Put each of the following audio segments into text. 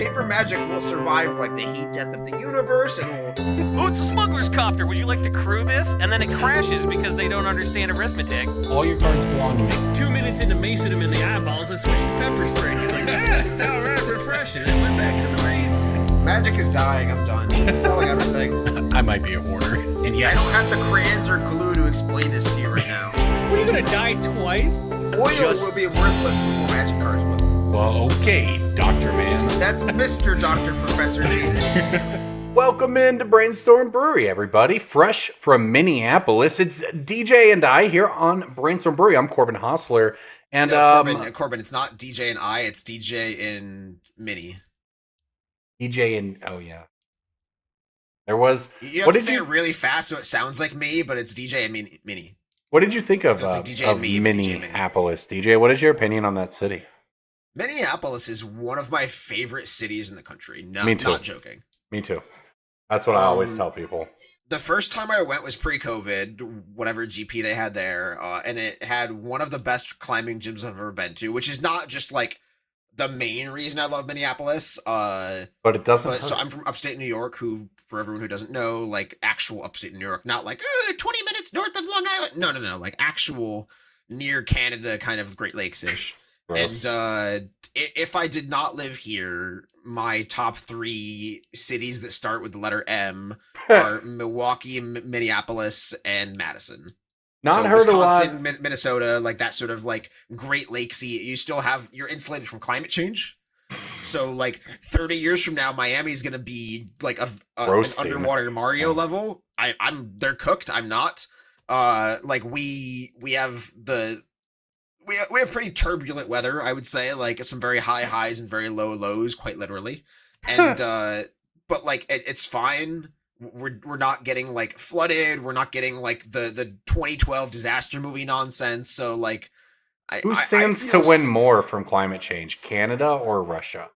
paper magic will survive like the heat death of the universe, and will... Oh, it's a smuggler's copter. Would you like to crew this? And then it crashes because they don't understand arithmetic. All your cards belong to me. 2 minutes into macing him in the eyeballs, I switched to pepper spray. He's like, it's all right, refreshing. And went back to the mace. Magic is dying. I'm done. Selling everything. I might be a hoarder. And yes, I don't have the crayons or glue to explain this to you right now. What, are you gonna die twice? Oil will be worthless before magic cards will. well, okay, Dr. Man. That's Mr. Dr. Professor Jason. Welcome into Brainstorm Brewery, everybody. Fresh from Minneapolis. It's DJ and I here on Brainstorm Brewery. I'm Corbin Hostler. And Corbin, it's not DJ and I, it's DJ and Minnie. DJ and oh yeah. There was You have to say it really fast so it sounds like me, but it's DJ and Minnie. What did you think of, It's like DJ and me, but DJ and Minneapolis? DJ, what is your opinion on that city? Minneapolis is one of my favorite cities in the country. No, Me too. Not joking. Me too. That's what I always tell people. The first time I went was pre-COVID, whatever GP they had there, and it had one of the best climbing gyms I've ever been to, which is not just like the main reason I love Minneapolis. But it doesn't hurt. So I'm from upstate New York, who, for everyone who doesn't know, like actual upstate New York, not like 20 minutes north of Long Island. No, like actual near Canada, kind of Great Lakes-ish. Gross. And if I did not live here, my top 3 cities that start with the letter M are Milwaukee, Minneapolis, and Madison. Not so heard a lot. Wisconsin, Minnesota, like that sort of like Great Lakesy. You still have, you're insulated from climate change. So like 30 years from now, Miami's gonna be like an underwater Mario level. They're cooked. I'm not. Like we have pretty turbulent weather, I would say, like some very high highs and very low lows, quite literally. And but like it's fine. We're not getting like flooded. We're not getting like the 2012 disaster movie nonsense. So like, who stands to win more from climate change, Canada or Russia?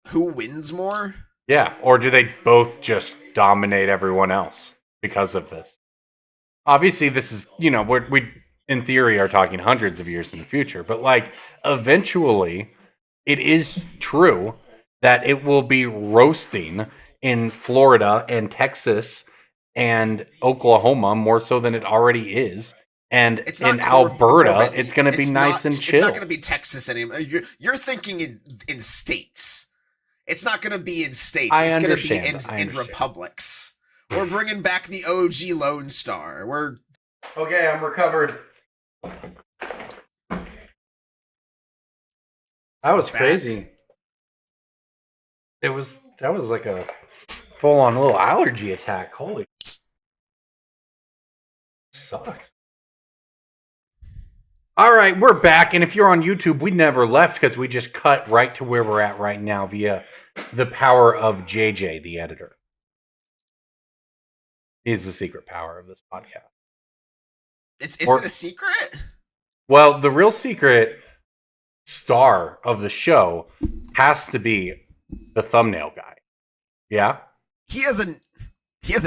Who wins more? Yeah, or do they both just dominate everyone else because of this? Obviously, this is, we in theory are talking hundreds of years in the future, but like eventually it is true that it will be roasting in Florida and Texas and Oklahoma more so than it already is. And in Alberta, it's going to be nice and chill. It's not going to be Texas anymore. You're thinking in states. It's not going to be in states. It's going to be in republics. We're bringing back the OG Lone Star. Okay, I'm recovered. That was crazy. That was like a full-on little allergy attack. Holy, sucked. All right, we're back, and if you're on YouTube, we never left because we just cut right to where we're at right now via the power of JJ, the editor. He's the secret power of this podcast. Is it a secret? Well, the real secret star of the show has to be the thumbnail guy. Yeah? He has a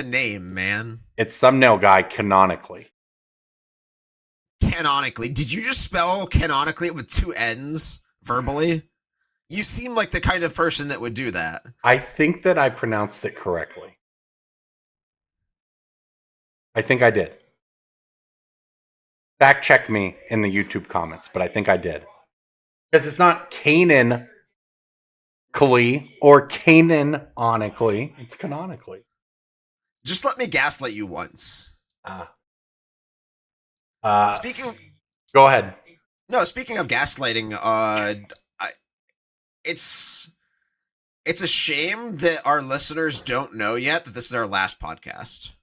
name, man. It's thumbnail guy canonically. Canonically. Did you just spell canonically with 2 N's verbally? You seem like the kind of person that would do that. I think that I pronounced it correctly. I think I did. Fact check me in the YouTube comments, but I think I did. Because it's not Canonically or Canonically. It's canonically. Just let me gaslight you once. Go ahead. No, speaking of gaslighting, it's a shame that our listeners don't know yet that this is our last podcast.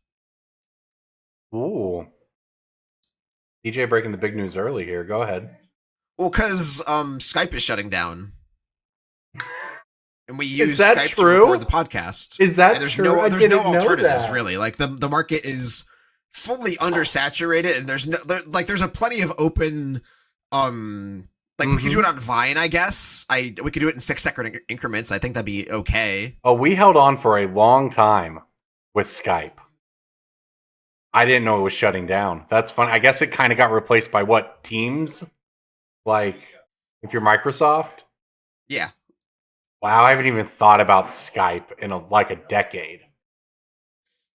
Ooh. DJ breaking the big news early here. Go ahead. Well, because Skype is shutting down. And we use Skype to record the podcast. Is that there's true? There's no alternatives, really. Like, the market is fully undersaturated, and there's a plenty of open... we could do it on Vine, I guess. We could do it in 6-second increments. I think that'd be okay. Oh, we held on for a long time with Skype. I didn't know it was shutting down. That's fun. I guess it kind of got replaced by what? Teams? Like, if you're Microsoft? Yeah. Wow, I haven't even thought about Skype in like a decade.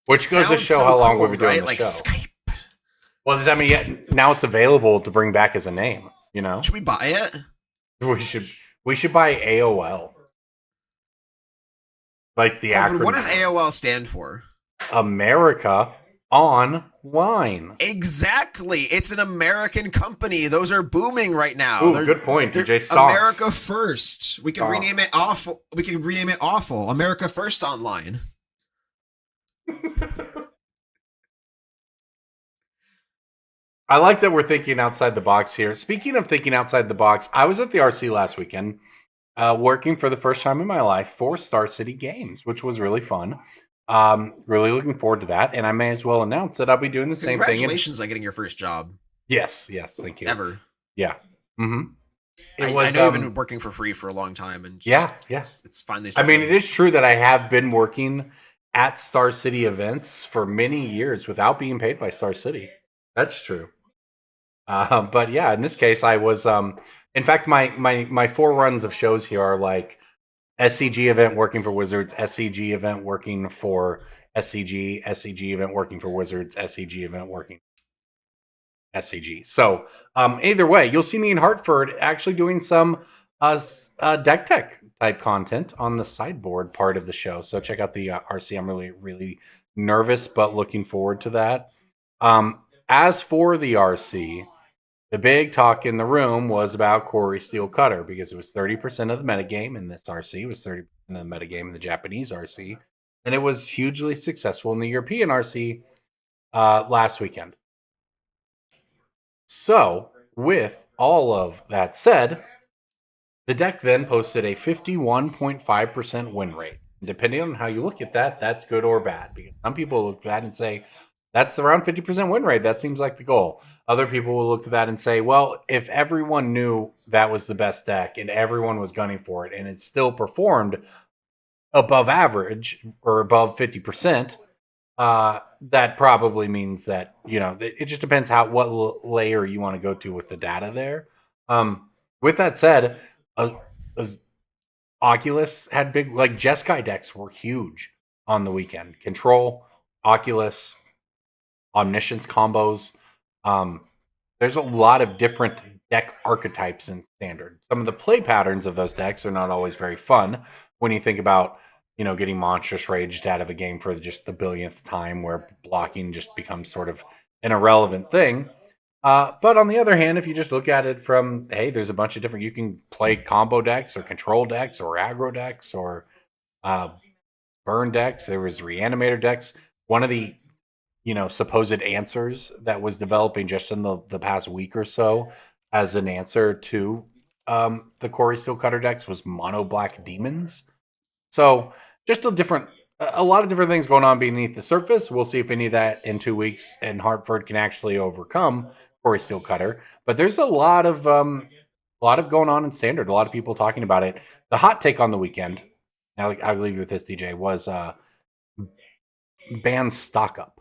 Which goes to Sounds show so how long cool, we've been doing right? the Like show. Skype. Well, I mean, now it's available to bring back as a name. You know, Should we buy it? we should buy AOL, like the Corbin, acronym. what does AOL stand for? America Online. Exactly. It's an American company. Those are booming right now. Ooh, good point, they're DJ Stocks. America First. We can Stocks. rename it awful. We can rename it awful. America First Online. I like that we're thinking outside the box here. Speaking of thinking outside the box, I was at the RC last weekend, working for the first time in my life for Star City Games, which was really fun. Really looking forward to that, and I may as well announce that I'll be doing the same thing. Congratulations on getting your first job. Yes, thank you. Ever. Yeah. Mm-hmm. I know you've been working for free for a long time, and it's finally. I mean, it is true that I have been working at Star City events for many years without being paid by Star City. That's true. But yeah, in this case, I was. In fact, my 4 runs of shows here are like SCG event working for Wizards, SCG event working for SCG, SCG event working for Wizards, SCG event working SCG. So either way, you'll see me in Hartford actually doing some deck tech type content on the sideboard part of the show. So check out the RC. I'm really nervous, but looking forward to that. As for the RC, the big talk in the room was about Quarry Steel Cutter because it was 30% of the metagame in this RC. It was 30% of the metagame in the Japanese RC. And it was hugely successful in the European RC last weekend. So, with all of that said, the deck then posted a 51.5% win rate. Depending on how you look at that, that's good or bad. Because some people look at that and say, that's around 50% win rate. That seems like the goal. Other people will look at that and say, well, if everyone knew that was the best deck and everyone was gunning for it and it still performed above average or above 50%, that probably means that, it just depends what layer you want to go to with the data there. With that said, Oculus had big, like Jeskai decks were huge on the weekend. Control, Oculus, Omniscience combos. There's a lot of different deck archetypes in Standard. Some of the play patterns of those decks are not always very fun when you think about, getting monstrous raged out of a game for just the billionth time where blocking just becomes sort of an irrelevant thing. But on the other hand, if you just look at it from, hey, there's a bunch of different, you can play combo decks or control decks or aggro decks or burn decks. There was reanimator decks. One of the supposed answers that was developing just in the past week or so as an answer to the Quarry Steel Cutter decks was mono black demons. So just a lot of different things going on beneath the surface. We'll see if any of that in 2 weeks and Hartford can actually overcome Quarry Steel Cutter. But there's a lot of going on in Standard. A lot of people talking about it. The hot take on the weekend, I'll leave you with this, DJ, was ban stock up.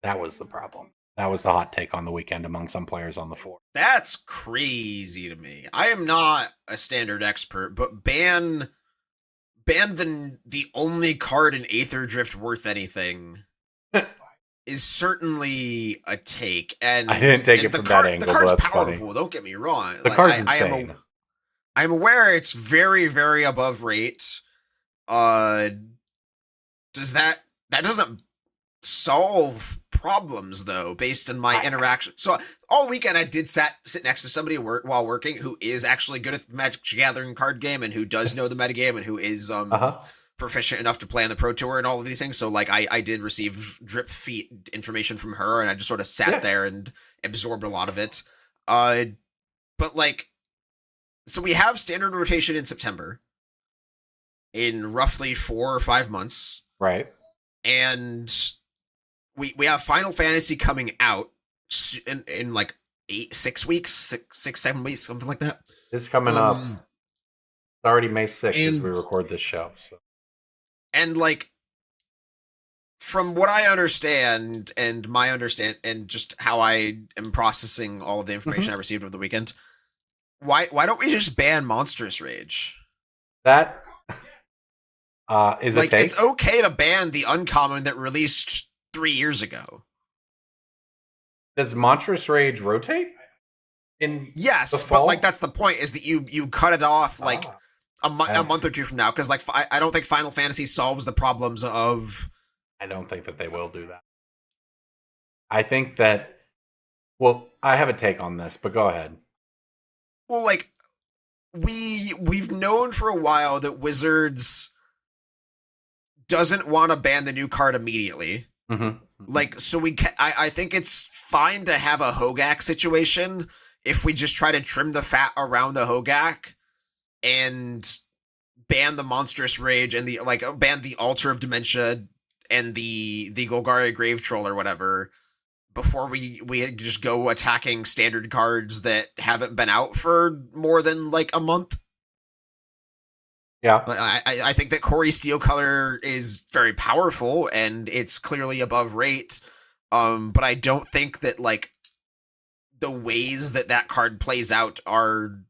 That was the problem. That was the hot take on the weekend among some players on the floor. That's crazy to me. I am not a Standard expert, but ban the only card in Aether Drift worth anything is certainly a take. And I didn't take it from that angle, the card's but that's powerful. funny. Don't get me wrong. The card's insane. I'm aware it's very, very above rate. Does that doesn't solve problems though, based on my interaction. So all weekend I did sit next to somebody while working who is actually good at the Magic Gathering card game and who does know the metagame and who is proficient enough to play on the Pro Tour and all of these things. So like I did receive drip feed information from her and I just sort of sat there and absorbed a lot of it. But like, so we have Standard rotation in September in roughly 4 or 5 months. Right. And we have Final Fantasy coming out in like 6 weeks, 7 weeks, something like that. It's coming up. It's already May 6th as we record this show. So. And like, from what I understand and and just how I am processing all of the information I received over the weekend, why don't we just ban Monstrous Rage? That is Like, a take. it's okay to ban the uncommon that released 3 years ago. Does Monstrous Rage rotate? Yes, the but fall? like that's the point, is that you cut it off like a month or two from now, because like I don't think Final Fantasy solves the problems of. I don't think that they will do that. I think that. Well, I have a take on this, but go ahead. Well, like we've known for a while that Wizards doesn't want to ban the new card immediately. Mm-hmm. Like, so I think it's fine to have a Hogak situation if we just try to trim the fat around the Hogak and ban the Monstrous Rage and ban the Altar of Dementia and the Golgari Grave Troll or whatever before we just go attacking standard cards that haven't been out for more than like a month. Yeah. But I think that Corey Steelcolor is very powerful and it's clearly above rate. But I don't think that like the ways that card plays out are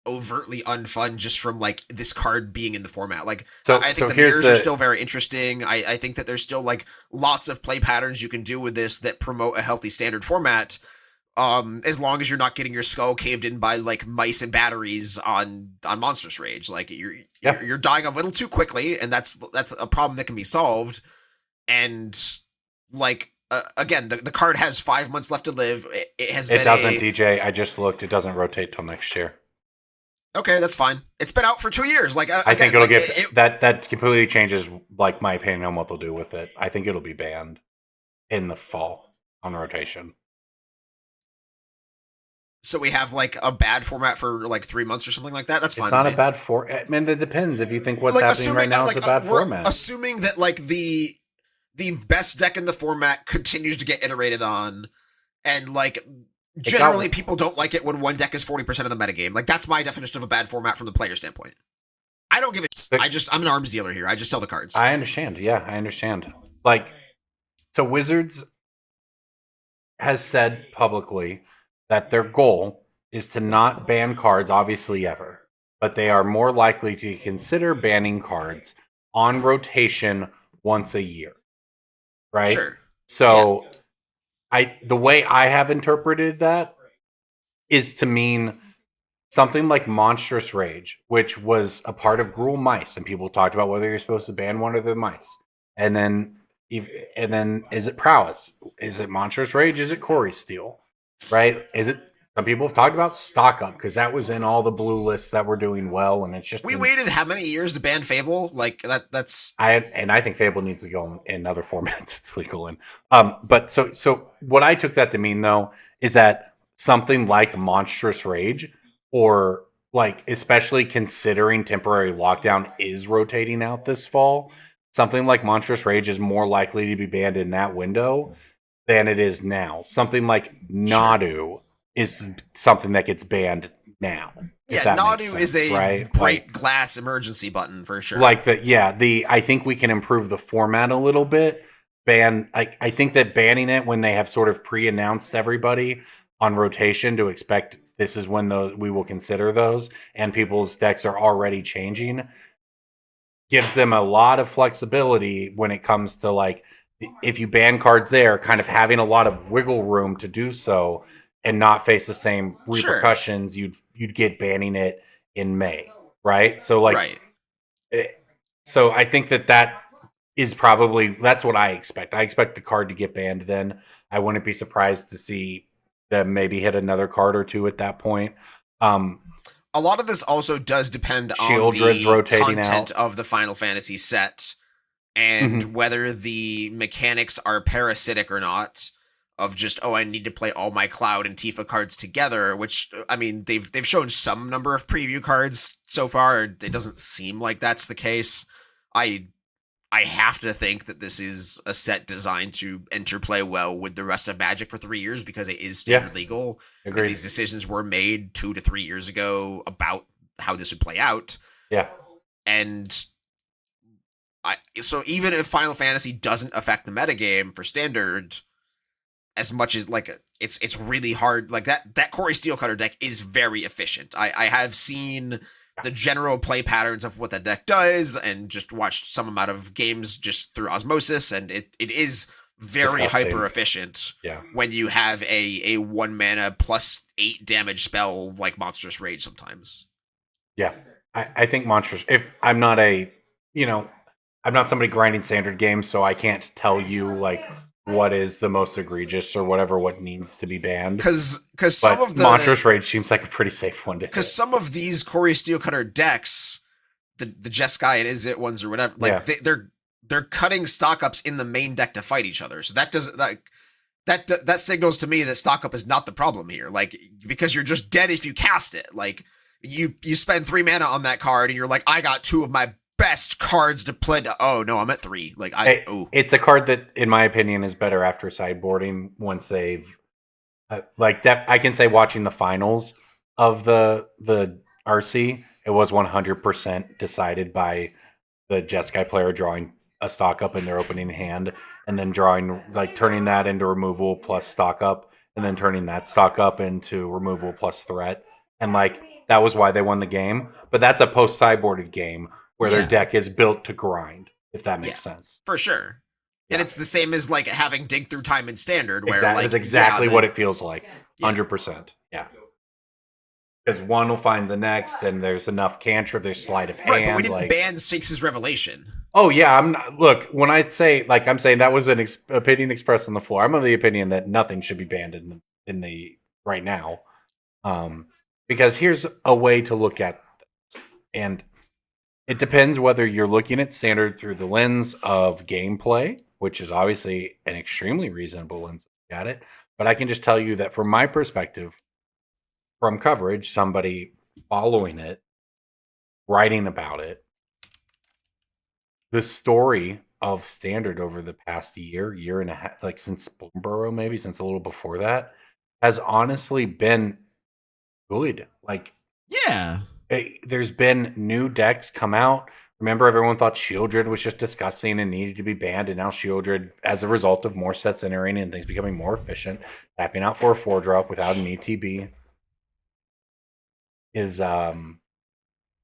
overtly unfun just from like this card being in the format. Like, I think the mirrors are still very interesting. I think that there's still like lots of play patterns you can do with this that promote a healthy standard format. As long as you're not getting your skull caved in by like mice and batteries on Monstrous Rage. Like you're dying a little too quickly, and that's a problem that can be solved. And like again, the card has 5 months left to live. It doesn't, DJ. I just looked. It doesn't rotate till next year. Okay, that's fine. It's been out for 2 years. Like I think it'll get that completely changes like my opinion on what they'll do with it. I think it'll be banned in the fall on rotation. So we have like a bad format for like 3 months or something like that. That's fine. It's not a bad format. I mean, it depends. If you think what's like, happening right now is a bad format. Assuming that like the best deck in the format continues to get iterated on, and like generally people don't like it when one deck is 40% of the metagame. Like that's my definition of a bad format from the player standpoint. I don't give a shit. I'm an arms dealer here. I just sell the cards. I understand. Yeah, I understand. Like, so Wizards has said publicly that their goal is to not ban cards, obviously, ever. But they are more likely to consider banning cards on rotation once a year. Right? Sure. So, yeah. The way I have interpreted that is to mean something like Monstrous Rage, which was a part of Gruul Mice, and people talked about whether you're supposed to ban one of the mice. And then is it Prowess? Is it Monstrous Rage? Is it Corey Steel? Right? Is it? Some people have talked about Stock Up because that was in all the blue lists that were doing well, and it's just waited how many years to ban Fable? Like that's I think Fable needs to go in other formats it's legal in. But so what I took that to mean though is that something like Monstrous Rage, or like especially considering temporary lockdown is rotating out this fall, something like Monstrous Rage is more likely to be banned in that window than it is now. Something like Nadu is something that gets banned now. Yeah, Nadu is a bright glass emergency button for sure. Like I think we can improve the format a little bit. I think that banning it when they have sort of pre-announced everybody on rotation to expect this is when we will consider those, and people's decks are already changing, gives them a lot of flexibility when it comes to like, if you ban cards there, kind of having a lot of wiggle room to do so and not face the same repercussions you'd get banning it in May, right? So like, so I think that is probably, that's what I expect. I expect the card to get banned then. I wouldn't be surprised to see them maybe hit another card or two at that point. A lot of this also does depend on the content of the Final Fantasy set and whether the mechanics are parasitic or not. Of just, I need to play all my Cloud and Tifa cards together, which, I mean, they've shown some number of preview cards so far. It doesn't seem like that's the case. I have to think that this is a set designed to interplay well with the rest of Magic for 3 years because it is standard legal. Agreed. These decisions were made 2 to 3 years ago about how this would play out. Yeah. And so even if Final Fantasy doesn't affect the metagame for standard, as much as like it's really hard, like that Corey Steelcutter deck is very efficient. I have seen the general play patterns of what the deck does, and just watched some amount of games just through osmosis, and it is very Disgusting. hyper efficient Yeah. when you have a 1 mana plus 8 damage spell like Monstrous Rage sometimes. Yeah. I think Monstrous, if I'm not I'm not somebody grinding standard games, so I can't tell you like what is the most egregious or whatever, what needs to be banned. Because some of the Monstrous Rage seems like a pretty safe one to hit. Because some of these Corey Steelcutter decks, the Jeskai and Izzet ones or whatever, like they're cutting stock ups in the main deck to fight each other. So that doesn't that signals to me that stock up is not the problem here. Like, because you're just dead if you cast it. Like you spend 3 mana on that card and you're like, I got 2 of my best cards to play. Oh no, I'm at 3. Like it's a card that, in my opinion, is better after sideboarding once they've like that. I can say watching the finals of the RC, it was 100% decided by the Jeskai player drawing a stock up in their opening hand, and then turning that into removal plus stock up, and then turning that stock up into removal plus threat. And like, that was why they won the game. But that's a post sideboarded game where their deck is built to grind, if that makes sense. For sure. Yeah. And it's the same as like having Dig Through Time in Standard, where That's exactly what it feels like. 100%. Yeah. Because one will find the next, and there's enough cantrip, there's sleight of hand. Right, but we didn't ban Sphinx's Revelation. Oh yeah, I'm not. Look, when I say, like, I'm saying that was an opinion expressed on the floor. I'm of the opinion that nothing should be banned in the right now, because here's a way to look at this. And it depends whether you're looking at Standard through the lens of gameplay, which is obviously an extremely reasonable lens to look at it. But I can just tell you that from my perspective, from coverage, somebody following it, writing about it, the story of Standard over the past year and a half, like since Boomborough, maybe since a little before that, has honestly been good. Like, yeah, there's been new decks come out. Remember, everyone thought Shieldred was just disgusting and needed to be banned, and now Shieldred, as a result of more sets entering and things becoming more efficient, tapping out for a 4-drop without an ETB, is a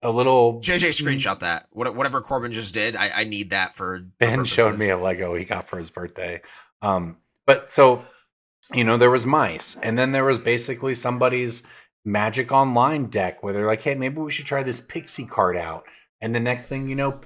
little... JJ screenshot that. Whatever Corbin just did, I need that for Ben showed me a Lego he got for his birthday. But so, there was mice, and then there was basically somebody's Magic Online deck where they're like, hey, maybe we should try this Pixie card out. And the next thing you know,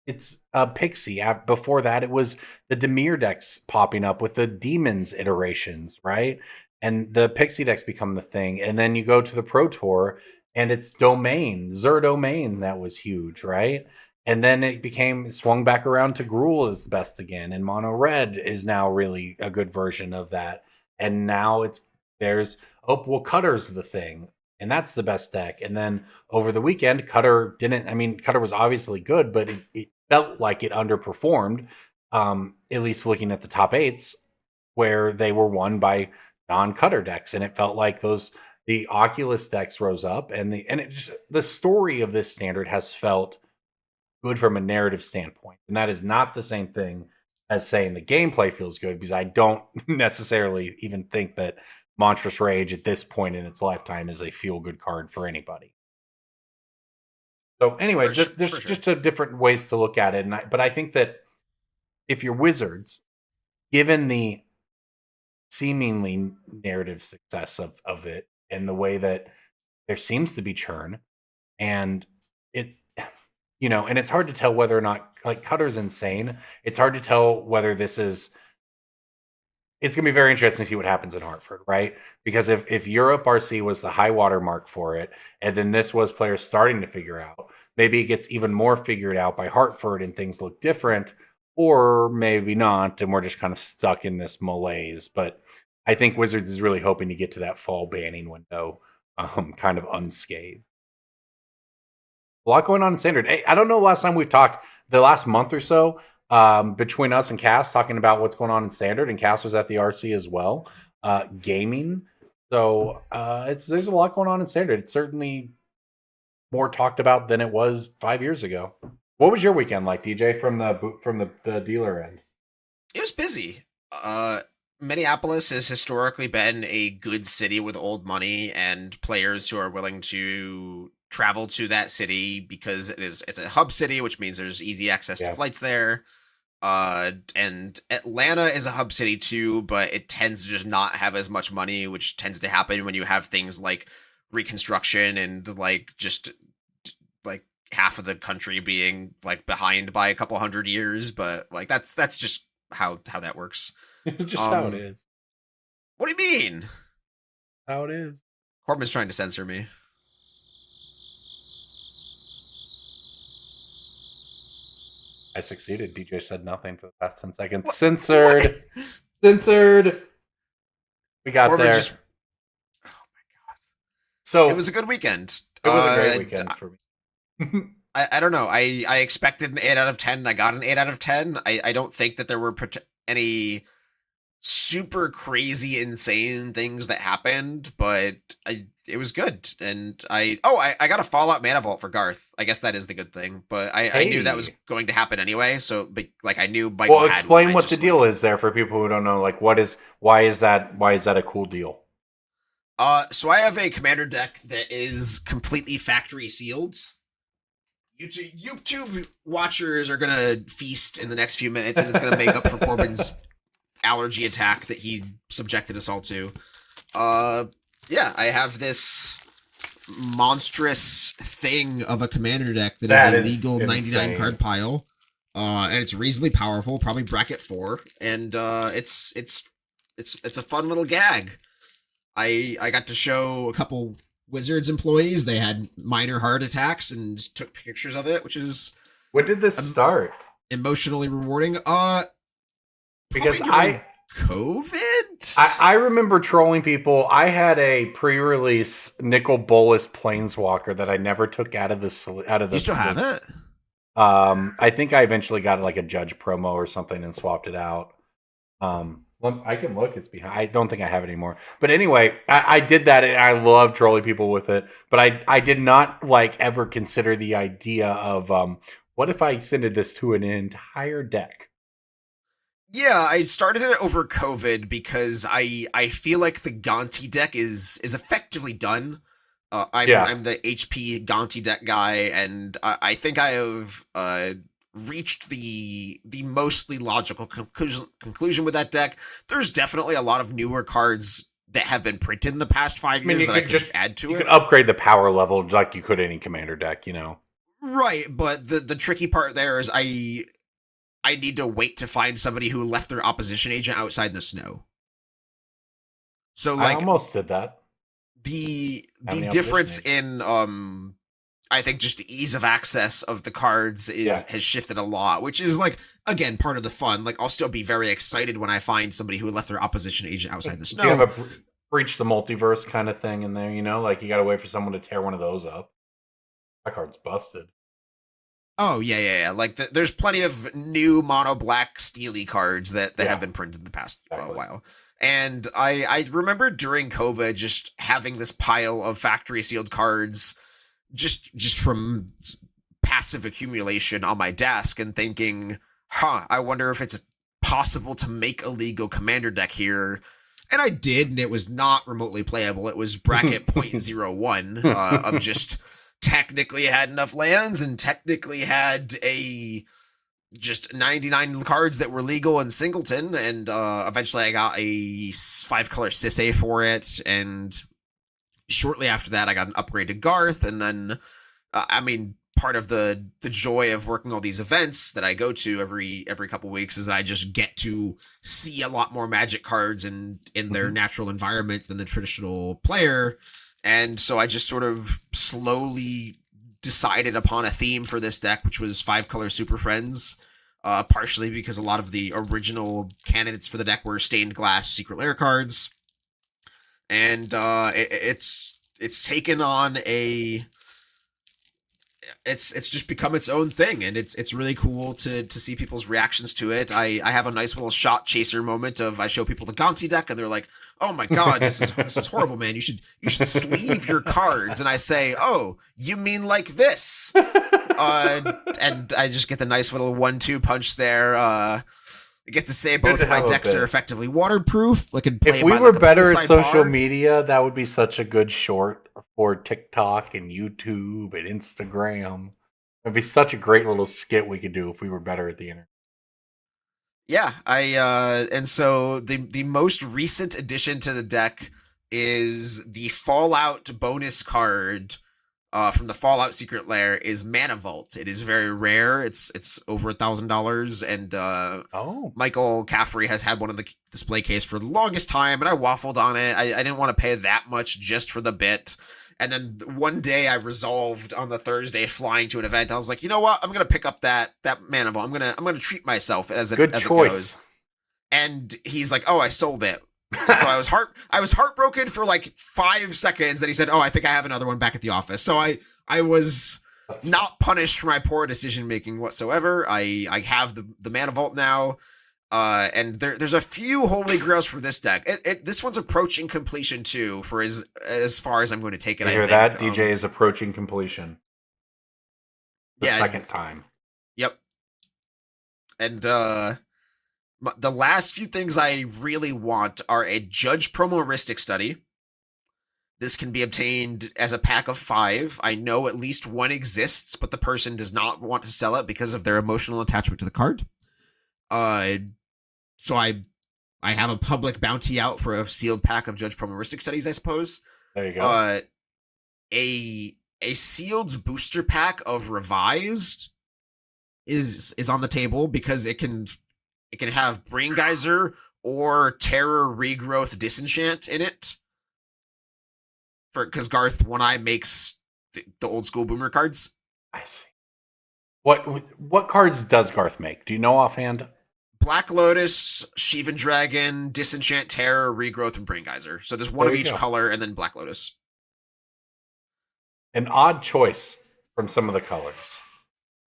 it's a Pixie. Before that, it was the Dimir decks popping up with the Demons iterations, right? And the Pixie decks become the thing. And then you go to the Pro Tour, and it's Domain, Zur Domain, that was huge, right? And then it swung back around to Gruul is best again, and Mono Red is now really a good version of that. And now Cutter's the thing, and that's the best deck. And then over the weekend, Cutter was obviously good, but it felt like it underperformed, at least looking at the top 8s, where they were won by non-Cutter decks, and it felt like the Oculus decks rose up, and the story of this Standard has felt good from a narrative standpoint. And that is not the same thing as saying the gameplay feels good, because I don't necessarily even think that Monstrous Rage at this point in its lifetime is a feel-good card for anybody. So anyway, there's just a different ways to look at it. But I think that if you're Wizards, given the seemingly narrative success of it, and the way that there seems to be churn, and and it's hard to tell whether or not, like, Cutter's insane. It's hard to tell whether it's going to be very interesting to see what happens in Hartford, right? Because if Europe RC was the high water mark for it, and then this was players starting to figure out, maybe it gets even more figured out by Hartford and things look different, or maybe not, and we're just kind of stuck in this malaise. But I think Wizards is really hoping to get to that fall banning window kind of unscathed. A lot going on in Standard. Hey, I don't know the last time we've talked, the last month or so, between us and Cass talking about what's going on in Standard, and Cass was at the RC as well, gaming. So there's a lot going on in Standard. It's certainly more talked about than it was 5 years ago. What was your weekend like, DJ, from the dealer end? It was busy. Minneapolis has historically been a good city with old money and players who are willing to travel to that city because it's a hub city, which means there's easy access to flights there. And Atlanta is a hub city too, but it tends to just not have as much money, which tends to happen when you have things like reconstruction and like just like half of the country being like behind by a couple hundred years. But like that's just how that works. Just how it is. What do you mean? How it is. Corbin's trying to censor me. I succeeded. DJ said nothing for the past 10 seconds. What? Censored. What? Censored. We got Corbin there. Oh my god. So it was a good weekend. It was a great weekend for me. I don't know. I expected an 8 out of 10. I got an 8 out of 10. I don't think that there were any super crazy insane things that happened, but it was good. And I got a Fallout Mana Vault for Garth. I guess that is the good thing, but I knew that was going to happen anyway, so like I knew Michael well, explain had what the deal is there for people who don't know. Like why is that a cool deal? So I have a commander deck that is completely factory sealed. YouTube watchers are gonna feast in the next few minutes, and it's gonna make up for Corbin's allergy attack that he subjected us all to. Yeah, I have this monstrous thing of a commander deck that is a legal 99 card pile, and it's reasonably powerful, probably bracket 4, and it's a fun little gag. I got to show a couple Wizards employees. They had minor heart attacks and took pictures of it, which is when did this start? Emotionally rewarding. Because COVID? I remember trolling people. I had a pre-release Nicol Bolas Planeswalker that I never took out of the. You still have it? I think I eventually got like a Judge promo or something and swapped it out. I can look. It's behind. I don't think I have it anymore. But anyway, I did that, and I love trolling people with it. But I did not like ever consider the idea of what if I extended this to an entire deck. Yeah, I started it over COVID because I feel like the Gonti deck is effectively done. I'm the HP Gonti deck guy, and I think I have reached the mostly logical conclusion with that deck. There's definitely a lot of newer cards that have been printed in the past 5 years that I could just add to it. You could upgrade the power level like you could any commander deck, you know. Right, but the tricky part there is I need to wait to find somebody who left their opposition agent outside in the snow. So like I almost did that. The difference in I think just the ease of access of the cards has shifted a lot, which is like again part of the fun. Like I'll still be very excited when I find somebody who left their opposition agent outside the snow. Do you have a breach the multiverse kind of thing in there, you know? Like you gotta wait for someone to tear one of those up. That card's busted. Oh, yeah. Like, there's plenty of new mono black steely cards that have been printed in the past while. And I remember during COVID just having this pile of factory sealed cards just from passive accumulation on my desk and thinking, I wonder if it's possible to make a legal commander deck here. And I did, and it was not remotely playable. It was bracket 0.01 of just... technically had enough lands and technically had just 99 cards that were legal in Singleton, and eventually I got a 5-color Sisay for it, and shortly after that I got an upgrade to Garth, and then part of the joy of working all these events that I go to every couple weeks is that I just get to see a lot more Magic cards in their natural environment than the traditional player. And so I just sort of slowly decided upon a theme for this deck, which was 5-color Super Friends, partially because a lot of the original candidates for the deck were Stained Glass Secret Lair cards. And it's taken on it's just become its own thing, and it's really cool to see people's reactions to it. I have a nice little shot chaser moment of I show people the Gonti deck and they're like, "Oh my god, this is horrible, man. You should sleeve your cards." And I say, "Oh, you mean like this?" And I just get the nice little 1-2 punch there. I get to say both to of my have a decks are bit. effectively waterproof. I can play If we by, were like, a better at poolside social bar. media, that would be such a good short for TikTok and YouTube and Instagram. It'd be such a great little skit we could do if we were better at the internet. Yeah, and so the most recent addition to the deck is the Fallout bonus card from the Fallout Secret Lair is Mana Vault. It is very rare. It's over $1,000, and Michael Caffrey has had one in the display case for the longest time, and I waffled on it. I didn't want to pay that much just for the bit. And then one day I resolved on the Thursday flying to an event. I was like, you know what? I'm gonna pick up that Mana Vault. I'm gonna treat myself as it goes. And he's like, oh, I sold it. And so I was heartbroken for like 5 seconds. And he said, oh, I think I have another one back at the office. So I was not punished for my poor decision making whatsoever. I have the Mana Vault now. And there's a few holy grails for this deck. This one's approaching completion too, for as far as I'm going to take it. You hear that? DJ is approaching completion. The second time. Yep. And the last few things I really want are a Judge Promoristic Study. This can be obtained as a pack of 5. I know at least one exists, but the person does not want to sell it because of their emotional attachment to the card. So I have a public bounty out for a sealed pack of Judge Promoristic Studies, I suppose. There you go. A sealed booster pack of Revised is on the table because it can have Brain Geyser or Terror Regrowth Disenchant in it. Because Garth One Eye makes the old school Boomer cards. I see. What cards does Garth make? Do you know offhand? Black Lotus, Shivan Dragon, Disenchant, Terror, Regrowth, and Brain Geyser. So there's one of each color, and then Black Lotus. An odd choice from some of the colors,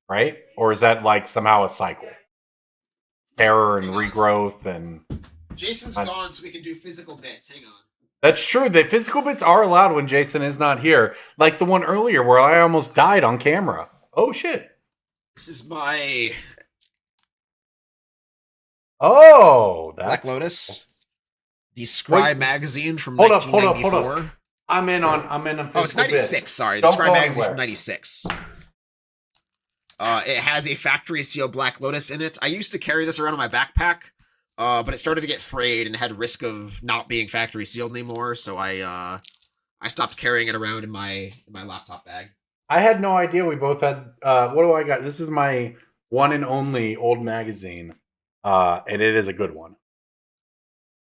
right? Or is that like somehow a cycle? Terror and Regrowth and... Jason's gone, so we can do physical bits. Hang on. That's true. The physical bits are allowed when Jason is not here. Like the one earlier where I almost died on camera. Oh, shit. This is my... Oh, that's Black Lotus. The Scry magazine from hold 1994. Hold up. I'm in on Oh, it's 96. Bits. Sorry, Don't the Scry magazine anywhere. from 96. It has a factory seal Black Lotus in it. I used to carry this around in my backpack, but it started to get frayed and had risk of not being factory sealed anymore. So I stopped carrying it around in my laptop bag. I had no idea we both had. What do I got? This is my one and only old magazine. And it is a good one.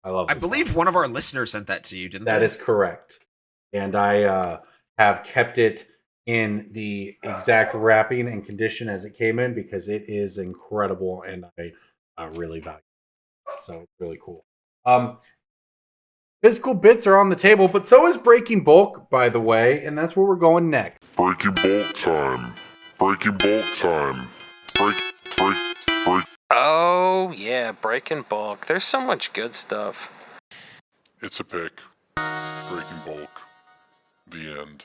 I love it. I believe one of our listeners sent that to you, didn't they? That is correct. And I have kept it in the exact wrapping and condition as it came in because it is incredible and I really value it. So it's really cool. Physical bits are on the table, but so is Breaking Bulk, by the way, and that's where we're going next. Breaking Bulk time. Breaking Bulk time. Break. Oh, yeah, Breaking Bulk. There's so much good stuff. It's a pick. Breaking Bulk. The end.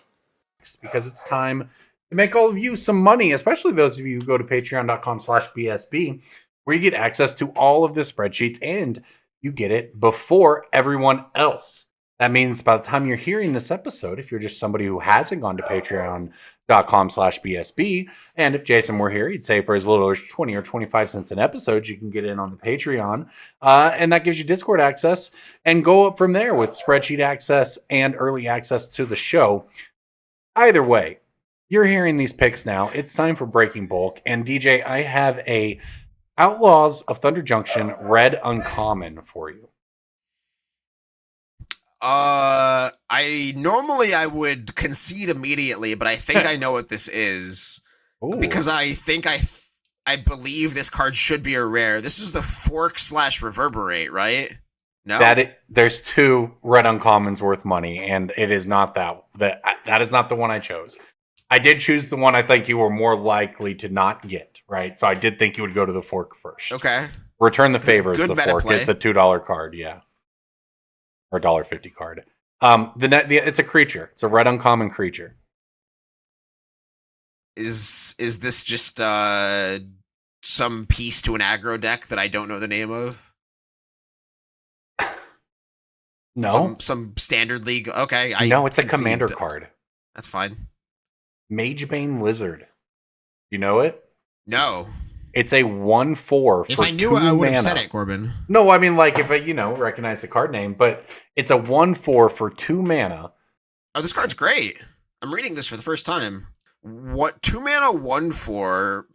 Because it's time to make all of you some money, especially those of you who go to patreon.com/BSB, where you get access to all of the spreadsheets and you get it before everyone else. That means by the time you're hearing this episode, if you're just somebody who hasn't gone to patreon.com/BSB, and if Jason were here, he'd say for as little as 20 or 25 cents an episode, you can get in on the Patreon. And that gives you Discord access and go up from there with spreadsheet access and early access to the show. Either way, you're hearing these picks now. It's time for Breaking Bulk. And DJ, I have a Outlaws of Thunder Junction red uncommon for you. I normally would concede immediately, but I think I know what this is. Ooh. Because I think I believe this card should be a rare. This is the Fork/Reverberate, right? No, there's 2 red uncommons worth money, and it is not that is not the one I chose. I did choose the one I think you were more likely to not get, right? So I did think you would go to the Fork first. Okay. Return the Favor is Good the meta Fork. play. It's a $2 card, yeah. Or $1.50 card. It's a creature. It's a red uncommon creature. Is this just some piece to an aggro deck that I don't know the name of? No. Some standard league. Okay. No, it's a concede. commander card. That's fine. Magebane Lizard. You know it? No. It's a 1/4 for If I knew 2 it, I would mana. have said it, Corbin. No, I mean, like, if I, recognize the card name, but it's a 1/4 for 2 mana. Oh, this card's great. I'm reading this for the first time. 2 mana 1/4,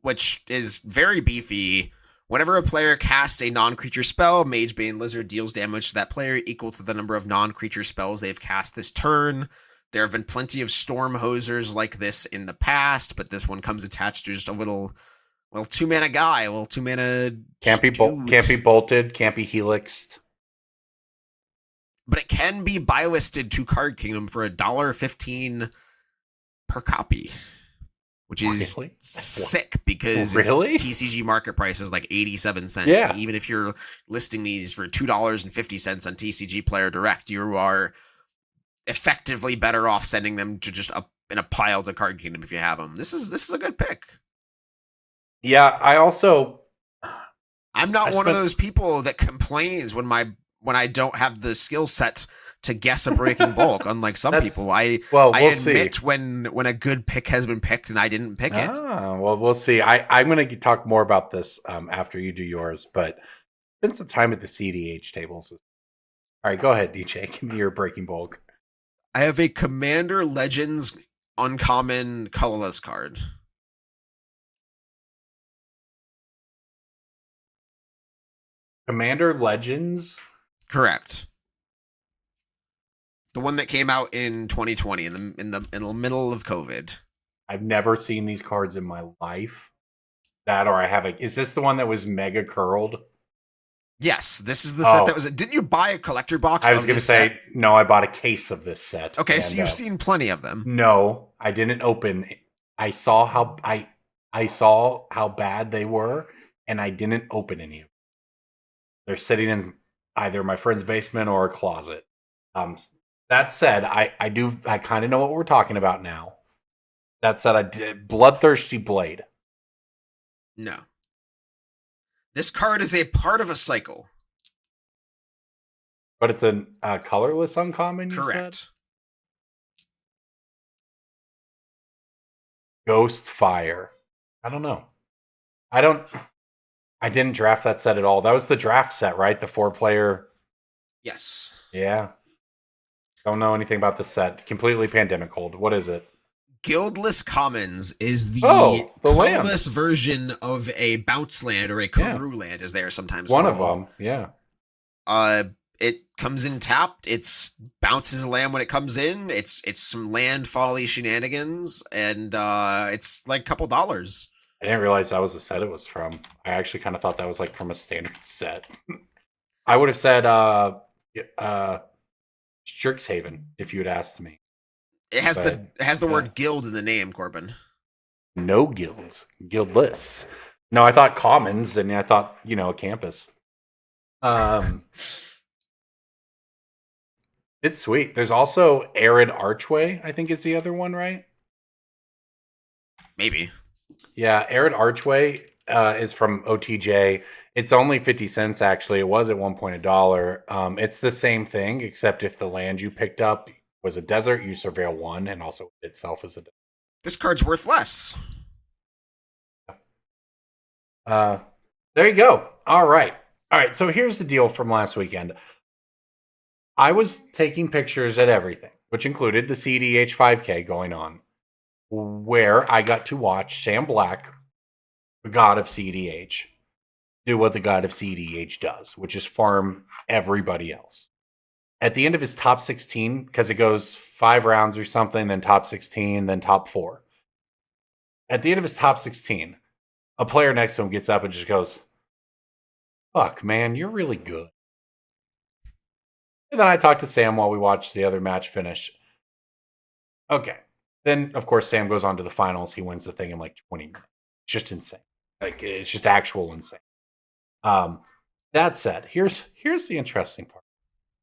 which is very beefy. Whenever a player casts a non-creature spell, Magebane Lizard deals damage to that player equal to the number of non-creature spells they've cast this turn. There have been plenty of Storm Hosers like this in the past, but this one comes attached to just a little 2 mana guy, a little 2 mana. Can't be bolted, can't be helixed. But it can be biolisted to Card Kingdom for $1.15 per copy, which is Really? sick because Really? its TCG market price is like 87 cents. Yeah. And even if you're listing these for $2.50 on TCG Player Direct, you are effectively better off sending them to just up in a pile to Card Kingdom if you have them. This is a good pick. Yeah, I'm not one of those people that complains when I don't have the skill set to guess a breaking bulk. Unlike some people, I admit when a good pick has been picked and I didn't pick it. Well, we'll see. I'm going to talk more about this after you do yours, but spend some time at the CEDH tables. All right, go ahead, DJ. Give me your breaking bulk. I have a Commander Legends uncommon colorless card. Commander Legends? Correct. The one that came out in 2020 in the middle of COVID. I've never seen these cards in my life. That or I have is this the one that was mega curled? Yes, this is the set that was. Didn't you buy a collector box? I was going to say, no, I bought a case of this set. Okay, so you've seen plenty of them. No, I didn't open. I saw how I saw how bad they were, and I didn't open any of them. They're sitting in either my friend's basement or a closet. That said, I kind of know what we're talking about now. That said, I did Bloodthirsty Blade. No. This card is a part of a cycle. But it's a colorless uncommon, you Correct. said? Ghost Fire. I don't know. I didn't draft that set at all. That was the draft set, right? The 4-player. Yes. Yeah. Don't know anything about the set. Completely pandemic hold. What is it? Guildless Commons is the colorless version of a bounce land or a Karoo land, as they are sometimes called. One of them, yeah. It comes in tapped. It's bounces land when it comes in. It's some land folly shenanigans, and it's like a couple dollars. I didn't realize that was the set it was from. I actually kind of thought that was like from a standard set. I would have said Strixhaven if you had asked me. It has the word guild in the name, Corbin. No guilds. Guildless. No, I thought commons, and I thought, a campus. It's sweet. There's also Arid Archway, I think is the other one, right? Maybe. Yeah, Arid Archway is from OTJ. It's only 50 cents, actually. It was at one point $1. It's the same thing, except if the land you picked up was a desert, you surveil 1, and also itself is a desert. This card's worth less. There you go. All right. So here's the deal from last weekend. I was taking pictures at everything, which included the CEDH 5K going on, where I got to watch Sam Black, the god of CEDH, do what the god of CEDH does, which is farm everybody else. At the end of his top 16, because it goes 5 rounds or something, then top 16, then top 4. At the end of his top 16, a player next to him gets up and just goes, "Fuck, man, you're really good." And then I talked to Sam while we watched the other match finish. Okay. Then, of course, Sam goes on to the finals. He wins the thing in like 20 minutes. It's just insane. Like, it's just actual insane. That said, here's the interesting part.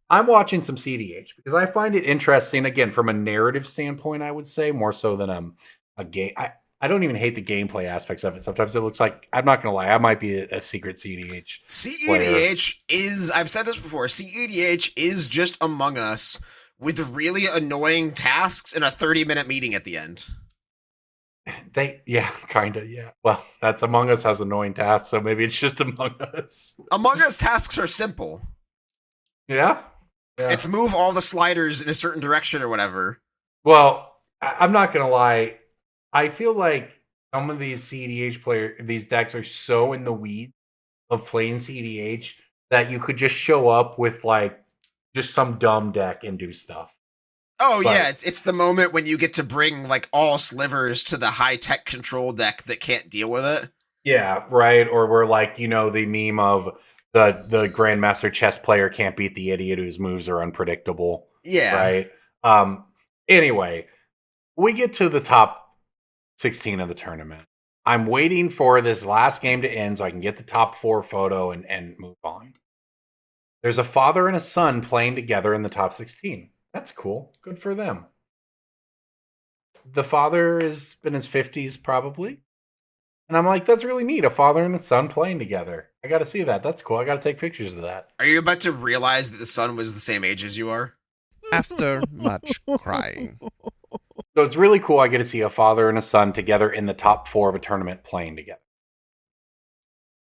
I'm watching some CEDH because I find it interesting, again, from a narrative standpoint, I would say, more so than a game. I don't even hate the gameplay aspects of it. Sometimes it looks like, I'm not going to lie, I might be a secret CEDH. CEDH is, I've said this before, CEDH is just Among Us with really annoying tasks and a 30-minute meeting at the end. Kind of, yeah. Well, that's Among Us has annoying tasks, so maybe it's just Among Us. Among Us tasks are simple. Yeah? It's move all the sliders in a certain direction or whatever. Well, I'm not going to lie. I feel like some of these these decks are so in the weeds of playing CEDH that you could just show up with like just some dumb deck and do stuff. Oh, but, yeah, it's the moment when you get to bring like all slivers to the high-tech control deck that can't deal with it. Yeah, right. Or we're like, the meme of the Grandmaster chess player can't beat the idiot whose moves are unpredictable. Yeah. Right. Anyway, we get to the top 16 of the tournament. I'm waiting for this last game to end so I can get the top 4 photo and move on. There's a father and a son playing together in the top 16. That's cool. Good for them. The father is in his 50s probably. And I'm like, that's really neat. A father and a son playing together. I got to see that. That's cool. I got to take pictures of that. Are you about to realize that the son was the same age as you are? After much crying. So it's really cool. I get to see a father and a son together in the top 4 of a tournament playing together.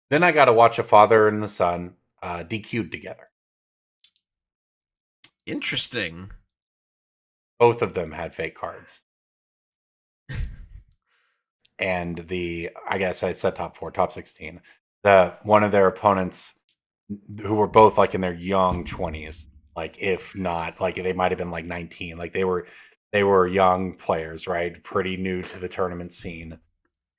Then I got to watch a father and the son DQ'd together. Interesting. Both of them had fake cards. And I guess I said top 4, top 16. One of their opponents, who were both like in their young 20s, like if not, like they might have been like 19, like they were young players, right? Pretty new to the tournament scene.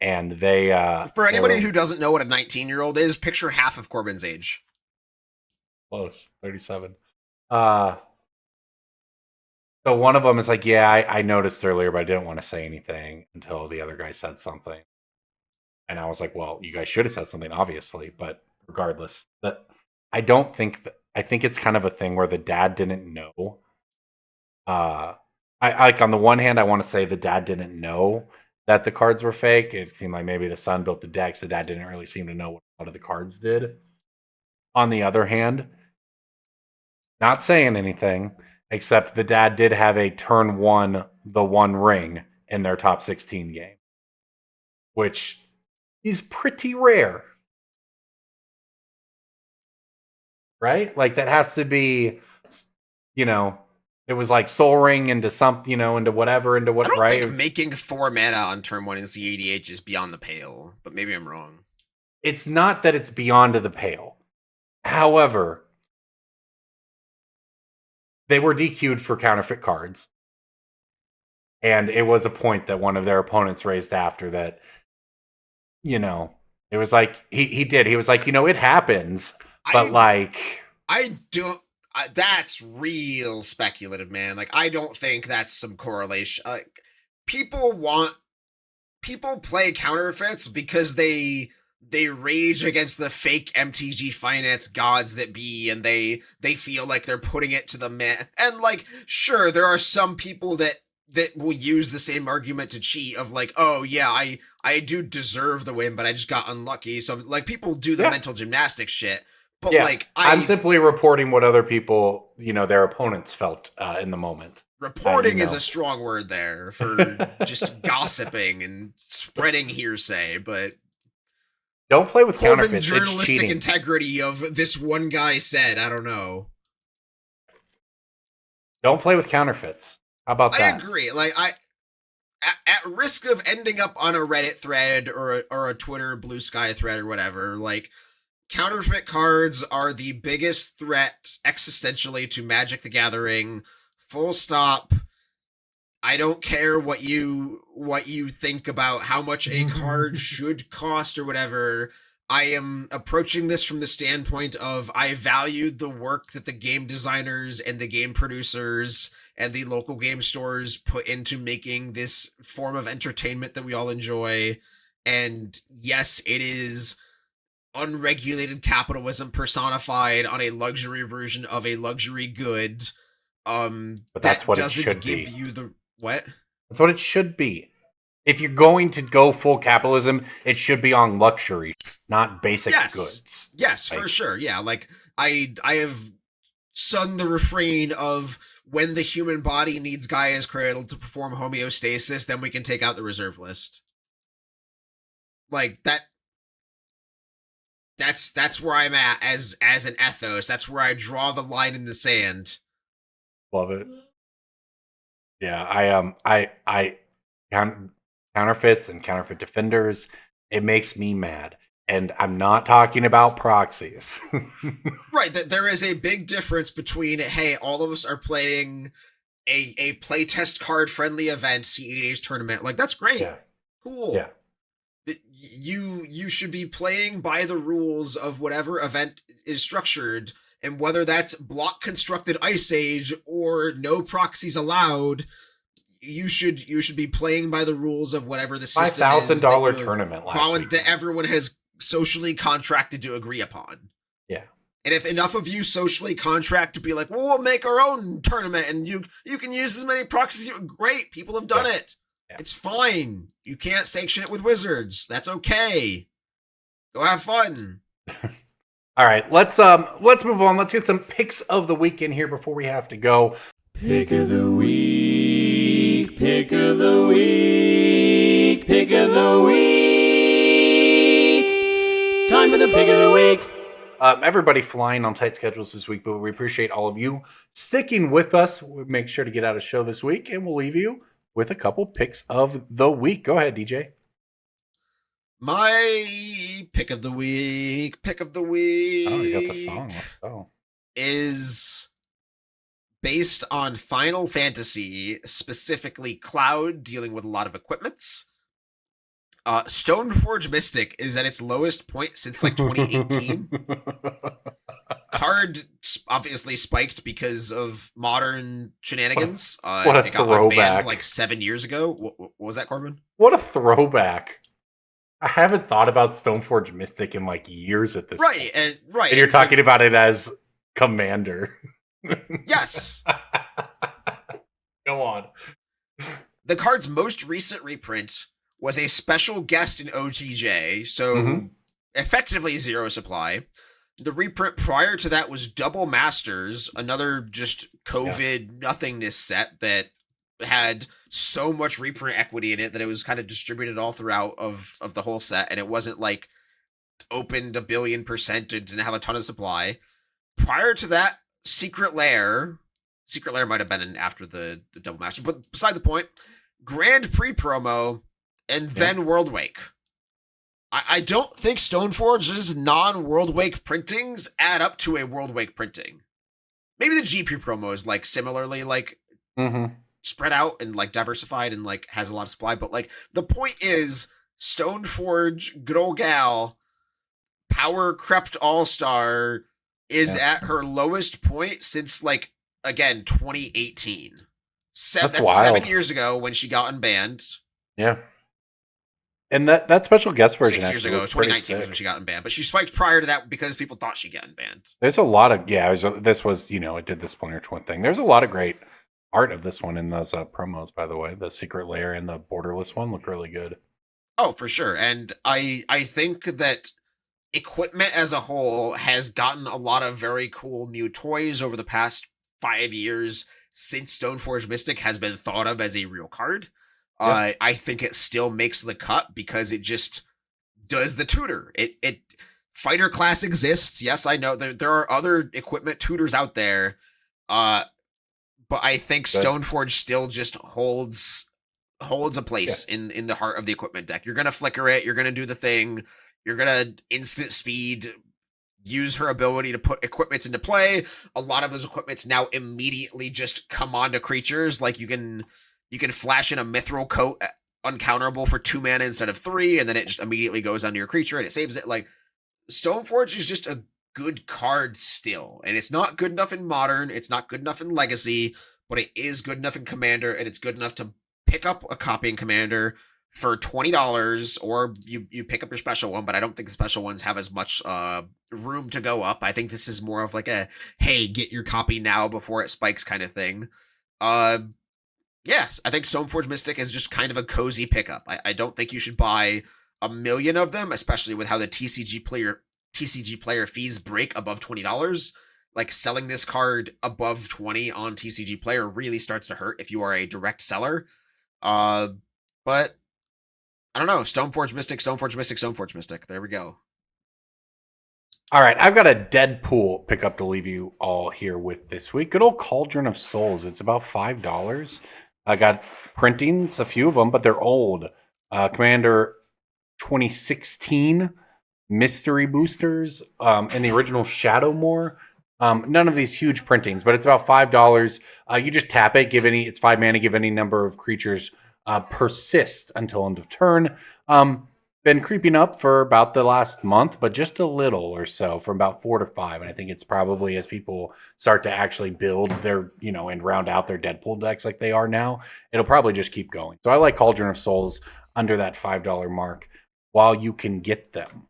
And for anybody who doesn't know what a 19-year-old is, picture half of Corbin's age. Close, 37. So one of them is like, yeah, I noticed earlier, but I didn't want to say anything until the other guy said something. And I was like, well, you guys should have said something, obviously. But regardless, I think it's kind of a thing where the dad didn't know. I like on the one hand, I want to say the dad didn't know that the cards were fake. It seemed like maybe the son built the decks. The dad didn't really seem to know what a lot of the cards did. On the other hand, not saying anything, except the dad did have a turn 1, the 1 ring in their top 16 game, which is pretty rare. Right? Like that has to be, it was like Soul Ring into something, into whatever, into what, I don't right? think making 4 mana on turn 1 in CEDH is beyond the pale, but maybe I'm wrong. It's not that it's beyond the pale. However, they were DQ'd for counterfeit cards. And it was a point that one of their opponents raised after that, it was like, he did. He was like, it happens, but that's real speculative, man. Like, I don't think that's some correlation. Like, people play counterfeits because they rage against the fake MTG finance gods that be, and they feel like they're putting it to the man. And like, sure, there are some people that will use the same argument to cheat of like, oh yeah, I do deserve the win, but I just got unlucky. So like, people do the mental gymnastics shit. But like, I'm simply reporting what other people, their opponents felt in the moment. Reporting is a strong word there for just gossiping and spreading hearsay, but don't play with counterfeits. Journalistic it's cheating. integrity of this one guy said, I don't know. Don't play with counterfeits. How about that? I agree. Like, at risk of ending up on a Reddit thread or a Twitter Blue Sky thread or whatever, like, counterfeit cards are the biggest threat existentially to Magic the Gathering. Full stop. I don't care what you think about how much a card should cost or whatever. I am approaching this from the standpoint of I valued the work that the game designers and the game producers and the local game stores put into making this form of entertainment that we all enjoy. And yes, it is unregulated capitalism personified on a luxury version of a luxury good. But that's what it should be. You the what? That's what it should be. If you're going to go full capitalism, it should be on luxury, not basic goods. Yes, for sure. Yeah, like I have sung the refrain of when the human body needs Gaia's cradle to perform homeostasis, then we can take out the reserve list. Like that's where I'm at as an ethos. That's where I draw the line in the sand. Love it. Yeah, I counterfeits and counterfeit defenders. It makes me mad. And I'm not talking about proxies. Right, that there is a big difference between, hey, all of us are playing a playtest card friendly event, CEDH tournament. Like, that's great. Yeah. Cool. Yeah. You should be playing by the rules of whatever event is structured, and whether that's block constructed Ice Age or no proxies allowed, you should be playing by the rules of whatever the system is. $5,000 tournament last week that everyone has socially contracted to agree upon. Yeah. And if enough of you socially contract to be like, well, we'll make our own tournament and you can use as many proxies, great, people have done it. Yeah. It's fine. You can't sanction it with wizards. That's okay. Go have fun. All right, let's move on. Let's get some picks of the week in here before we have to go. Pick of the week, pick of the week, pick of the week. Time for the pick of the week. Everybody flying on tight schedules this week, but we appreciate all of you sticking with us. We'll make sure to get out a show this week, and we'll leave you with a couple picks of the week. Go ahead, DJ. My pick of the week, Oh, you got the song. Let's go. Is based on Final Fantasy, specifically Cloud, dealing with a lot of equipments. Stoneforge Mystic is at its lowest point since like 2018. Card obviously spiked because of modern shenanigans. What a throwback! Like 7 years ago. What was that, Corbin? What a throwback! I haven't thought about Stoneforge Mystic in like years at this point. And you're talking about it as Commander. Yes. Go on. The card's most recent reprint was a special guest in OTJ, so effectively zero supply. The reprint prior to that was Double Masters, another just COVID nothingness set that had so much reprint equity in it that it was kind of distributed all throughout of the whole set, and it wasn't like opened 1,000,000,000% and didn't have a ton of supply. Prior to that, Secret Lair might have been in after the Double Master, but beside the point, Grand Prix promo, and then World Wake. I don't think Stoneforge's non-World Wake printings add up to a World Wake printing. Maybe the GP promo is like similarly like spread out and like diversified and like has a lot of supply, but like the point is Stoneforge, good old gal, Power Crept All-Star is at her lowest point since like again 2018. That's 7 years ago when she got unbanned. Yeah. And that special guest version 6 years ago, 2019 was when she got unbanned, but she spiked prior to that because people thought she'd get unbanned. There's a lot of this was it did the Splinter Twin thing. There's a lot of great art of this one in those promos, by the way. The Secret Lair and the Borderless one look really good. Oh, for sure. And I think that equipment as a whole has gotten a lot of very cool new toys over the past 5 years since Stoneforge Mystic has been thought of as a real card. Yeah. I think it still makes the cut because it just does the tutor. It fighter class exists. Yes, I know there are other equipment tutors out there. But I think Stoneforge still just holds a place in the heart of the equipment deck. You're gonna flicker it, you're gonna do the thing, you're gonna instant speed, use her ability to put equipments into play. A lot of those equipments now immediately just come onto creatures. Like you can flash in a Mithril Coat uncounterable for 2 mana instead of 3, and then it just immediately goes onto your creature and it saves it. Like, Stoneforge is just a good card still. And it's not good enough in Modern, it's not good enough in Legacy, but it is good enough in Commander, and it's good enough to pick up a copy in Commander for $20, or you pick up your special one, but I don't think the special ones have as much room to go up. I think this is more of like a, hey, get your copy now before it spikes kind of thing. Yes, I think Stoneforge Mystic is just kind of a cozy pickup. I don't think you should buy a million of them, especially with how the TCG player fees break above $20. Like selling this card above 20 on TCG player really starts to hurt if you are a direct seller. But I don't know. Stoneforge Mystic, Stoneforge Mystic, Stoneforge Mystic. There we go. All right, I've got a Deadpool pickup to leave you all here with this week. Good old Cauldron of Souls. It's about $5. I got printings, a few of them, but they're old. Commander 2016 mystery boosters and the original Shadowmoor. None of these huge printings, but it's about $5. You just tap it, it's 5 mana, give any number of creatures persist until end of turn. Been creeping up for about the last month, but just a little or so, from about 4 to 5. And I think it's probably as people start to actually build their, and round out their Deadpool decks like they are now, it'll probably just keep going. So I like Cauldron of Souls under that $5 mark while you can get them.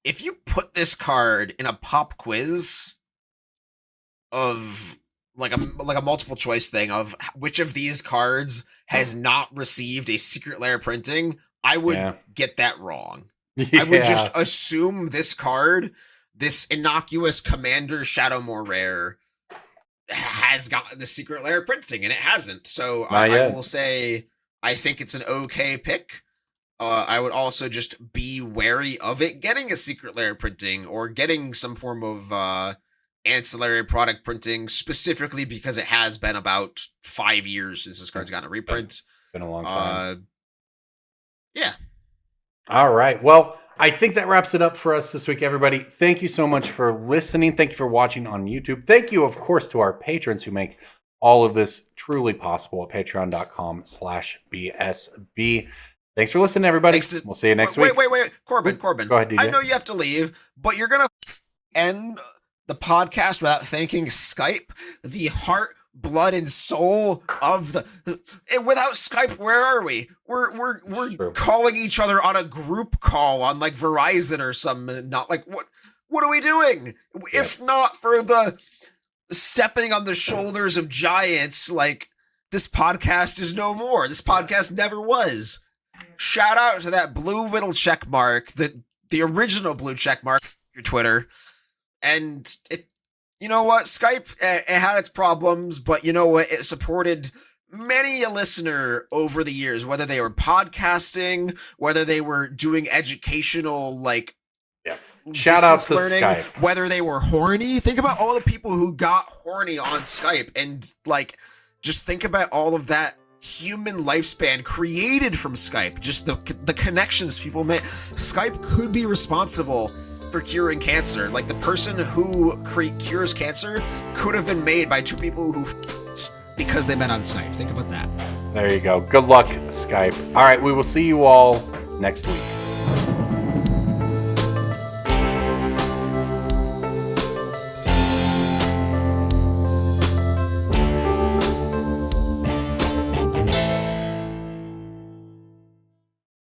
If you put this card in a pop quiz of like a multiple choice thing of which of these cards has not received a Secret Lair printing, I would get that wrong. Yeah. I would just assume this card, this innocuous Commander Shadowmoor rare, has gotten the Secret Lair printing, and it hasn't. So I will say I think it's an okay pick. I would also just be wary of it getting a Secret Lair printing or getting some form of ancillary product printing, specifically because it has been about 5 years since this card's gotten a reprint. Been a long time. Yeah. All right. Well, I think that wraps it up for us this week, everybody. Thank you so much for listening. Thank you for watching on YouTube. Thank you, of course, to our patrons who make all of this truly possible at patreon.com/BSB. Thanks for listening, everybody. We'll see you next week. Wait. Corbin. Go ahead, DJ. I know you have to leave, but you're going to end the podcast without thanking Skype, the heart, blood, and soul of the. Without Skype, where are we? We're calling each other on a group call on like Verizon or something. Not like what are we doing? If not for the stepping on the shoulders of giants, like this podcast is no more. This podcast never was. Shout out to that blue little check mark, the original blue check mark, your Twitter. And you know what? Skype, it had its problems, but you know what? It supported many a listener over the years, whether they were podcasting, whether they were doing educational, shout out to learning, Skype, whether they were horny. Think about all the people who got horny on Skype, and just think about all of that human lifespan created from Skype. Just the connections people made. Skype could be responsible for curing cancer. Like the person who cures cancer could have been made by two people who because they met on Skype. Think about that. There you go. Good luck, Skype. All right, we will see you all next week.